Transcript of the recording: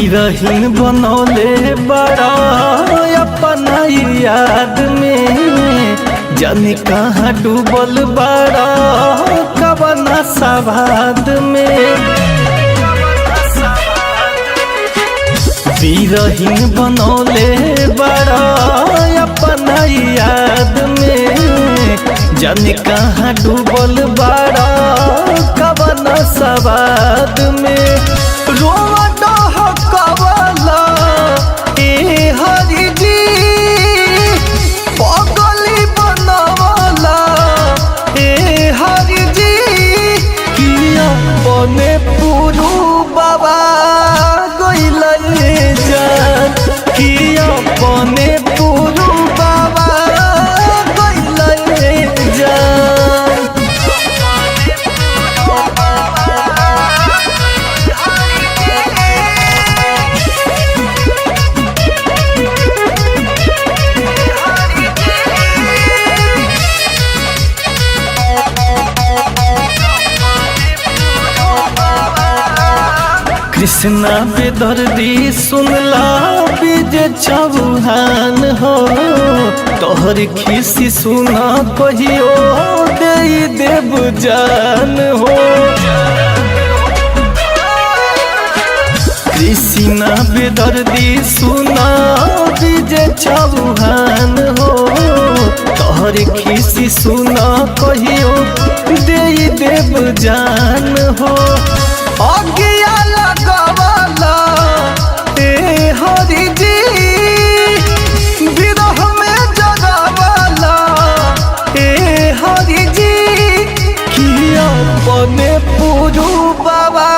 बिरहीन बनौले बड़ा अपना याद में, जाने कहाँ डूबल बड़ा कवना सवाद में। बिरहीन बनौले बड़ा अपना याद में, जाने कहाँ डूबल बड़ा कवना सवाद में। रोवा डहकवला ए हरि जी, पगली बनवला ए हरि जी, किया बने पुरु बाबा गइले जान, किया बने पुरु बाबा गइले जान। कृष्णा बेदर्दी सुनला विजय चौहान हो, तोहर खिसी सुना कहियो दे देव जान हो। कृष्णा बेदर्दी सुना विजय चौहान हो, तोहर खिसी सुना कहियो दे देव जान हो। अगिया लगवला ए हरि जी, विरह में जगवला ए हरि जी, किया बने पुरु बाबा